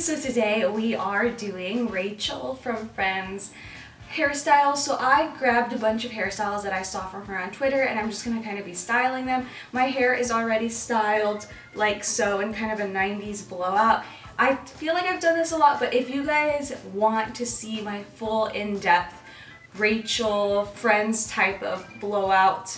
so today we are doing Rachel from Friends hairstyles. So I grabbed a bunch of hairstyles that I saw from her on Twitter and I'm just going to kind of be styling them. My hair is already styled like so in kind of a 90s blowout. I feel like I've done this a lot, but if you guys want to see my full in-depth Rachel Friends type of blowout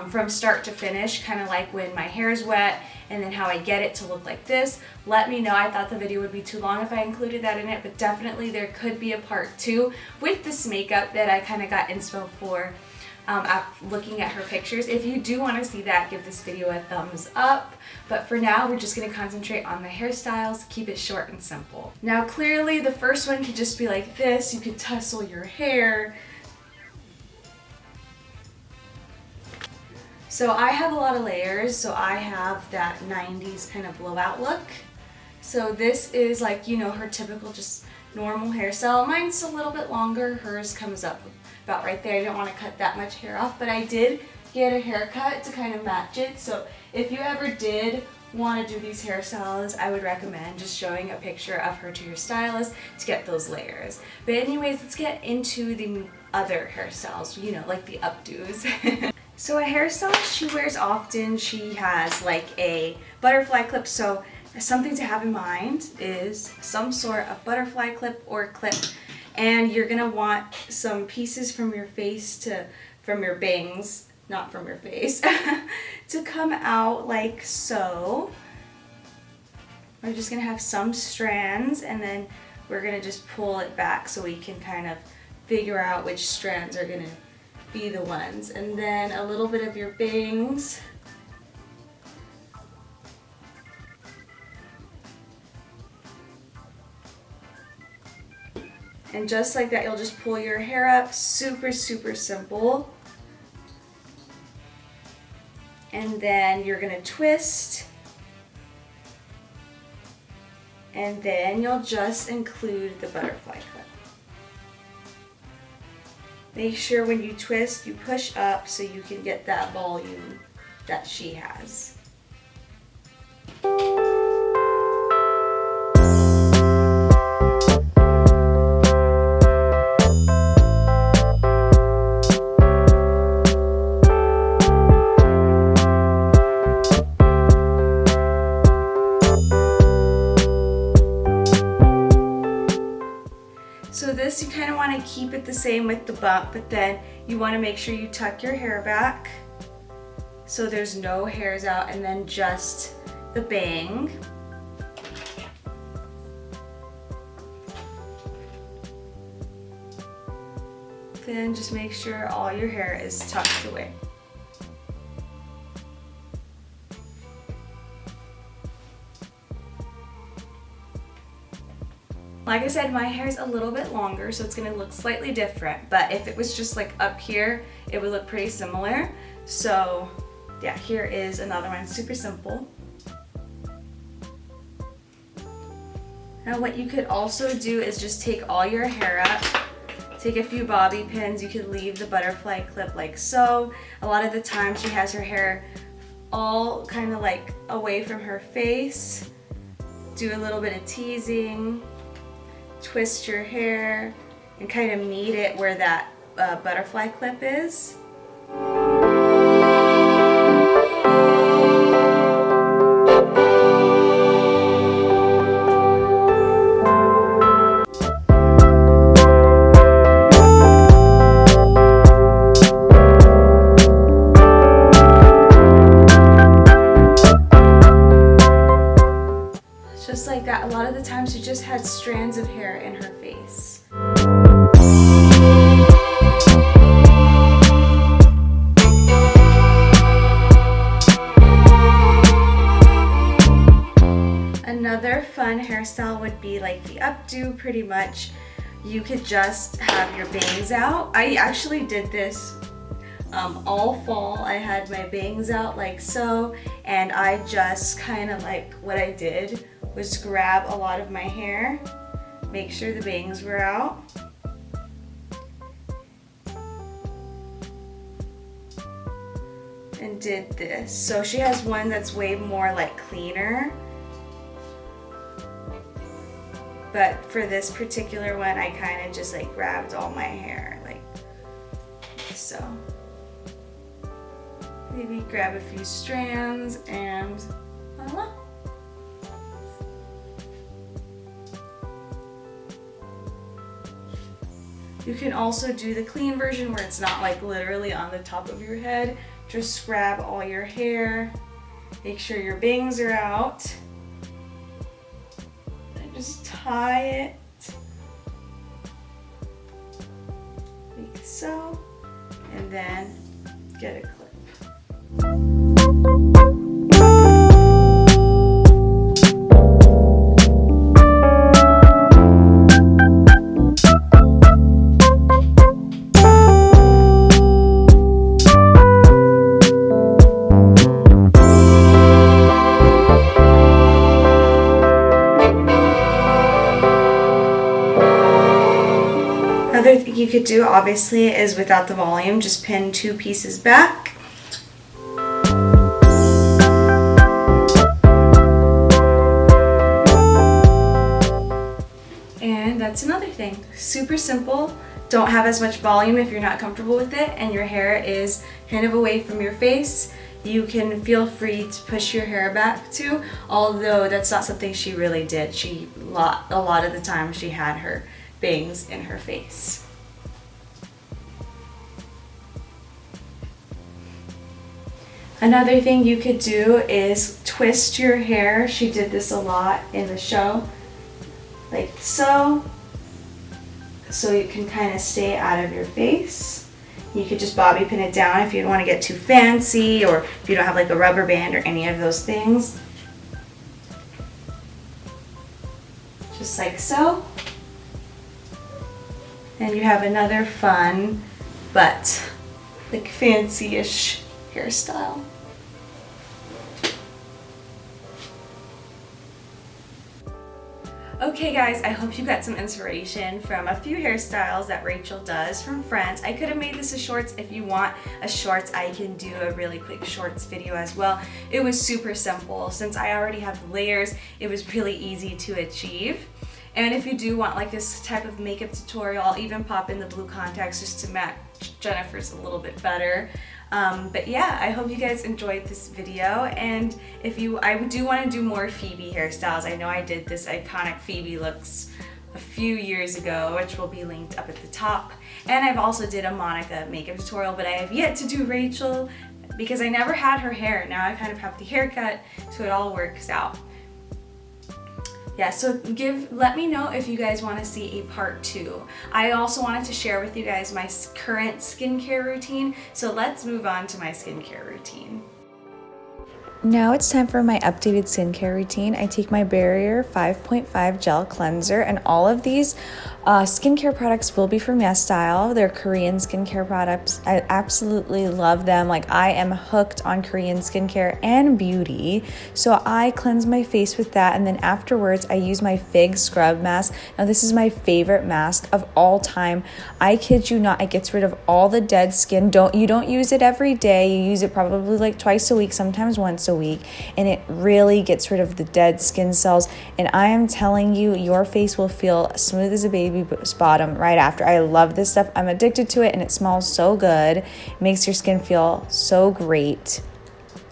from start to finish, kind of like when my hair is wet and then how I get it to look like this, let me know. I thought the video would be too long if I included that in it, but definitely there could be a part 2 with this makeup that I kind of got inspo for looking at her pictures. If you do want to see that, give this video a thumbs up. But for now, we're just going to concentrate on the hairstyles, keep it short and simple. Now clearly the first one could just be like this. You could tussle your hair. So I have a lot of layers, so I have that 90s kind of blowout look. So this is like, you know, her typical just normal hairstyle. Mine's a little bit longer, hers comes up about right there. I don't want to cut that much hair off, but I did get a haircut to kind of match it. So if you ever did want to do these hairstyles, I would recommend just showing a picture of her to your stylist to get those layers. But anyways, let's get into the other hairstyles, you know, like the updos. So a hairstyle she wears often, she has like a butterfly clip. So something to have in mind is some sort of butterfly clip or clip. And you're gonna want some pieces from your face from your bangs, not from your face, to come out like so. We're just gonna have some strands and then we're gonna just pull it back so we can kind of figure out which strands are gonna be the ones. And then a little bit of your bangs. And just like that, you'll just pull your hair up. Super, super simple. And then you're gonna twist. And then you'll just include the butterfly clip. Make sure when you twist, you push up so you can get that volume that she has. So this, you kind of want to keep it the same with the bump, but then you want to make sure you tuck your hair back so there's no hairs out, and then just the bang. Then just make sure all your hair is tucked away. Like I said, my hair is a little bit longer, so it's gonna look slightly different, but if it was just like up here, it would look pretty similar. So yeah, here is another one, super simple. Now what you could also do is just take all your hair up, take a few bobby pins. You could leave the butterfly clip like so. A lot of the time she has her hair all kind of like away from her face. Do a little bit of teasing. Twist your hair and kind of meet it where that butterfly clip is. Just like that. A lot of the times she just had strands of hair in her face. Another fun hairstyle would be like the updo pretty much. You could just have your bangs out. I actually did this all fall. I had my bangs out like so, and I just kind of like what I did was grab a lot of my hair, make sure the bangs were out, and did this. So she has one that's way more like cleaner. But for this particular one, I kind of just like grabbed all my hair, like so. Maybe grab a few strands and voila. You can also do the clean version where it's not like literally on the top of your head. Just grab all your hair, make sure your bangs are out, and just tie it like so, and then get a clip. Another thing you could do, obviously, is without the volume, just pin 2 pieces back. And that's another thing. Super simple. Don't have as much volume if you're not comfortable with it and your hair is kind of away from your face. You can feel free to push your hair back too, although that's not something she really did. A lot of the time she had her bangs in her face. Another thing you could do is twist your hair. She did this a lot in the show, like so you can kind of stay out of your face. You could just bobby pin it down if you don't want to get too fancy, or if you don't have like a rubber band or any of those things. Just like so. And you have another fun, but like fancy-ish hairstyle. Okay guys, I hope you got some inspiration from a few hairstyles that Rachel does from Friends. I could have made this a shorts. If you want a shorts, I can do a really quick shorts video as well. It was super simple. Since I already have layers, it was really easy to achieve. And if you do want like this type of makeup tutorial, I'll even pop in the blue contacts just to match Jennifer's a little bit better. But yeah, I hope you guys enjoyed this video, and I do want to do more Phoebe hairstyles. I know I did this iconic Phoebe looks a few years ago, which will be linked up at the top. And I've also did a Monica makeup tutorial, but I have yet to do Rachel because I never had her hair. Now I kind of have the haircut, so it all works out. Yeah, so let me know if you guys want to see a part 2. I also wanted to share with you guys my current skincare routine, so let's move on to my skincare routine. Now it's time for my updated skincare routine. I take my Barrier 5.5 gel cleanser, and all of these skincare products will be from YesStyle. They're Korean skincare products. I absolutely love them. Like, I am hooked on Korean skincare and beauty. So I cleanse my face with that, and then afterwards I use my Fig scrub mask. Now this is my favorite mask of all time. I kid you not, it gets rid of all the dead skin. You don't use it every day. You use it probably like twice a week, sometimes once a week, and it really gets rid of the dead skin cells. And I am telling you, your face will feel smooth as a baby's bottom right after. I love this stuff. I'm addicted to it, and it smells so good. It makes your skin feel so great.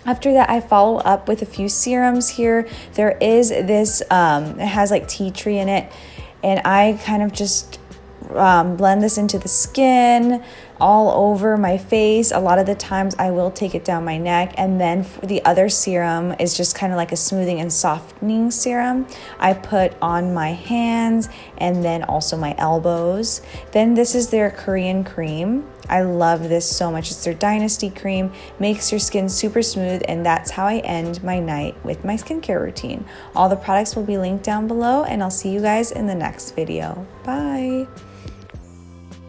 After that, I follow up with a few serums here. There is this, it has like tea tree in it, and I kind of just blend this into the skin, all over my face. A lot of the times I will take it down my neck, and then the other serum is just kind of like a smoothing and softening serum. I put on my hands and then also my elbows. Then this is their Korean cream. I love this so much. It's their Dynasty cream. Makes your skin super smooth, and that's how I end my night with my skincare routine. All the products will be linked down below, and I'll see you guys in the next video. Bye!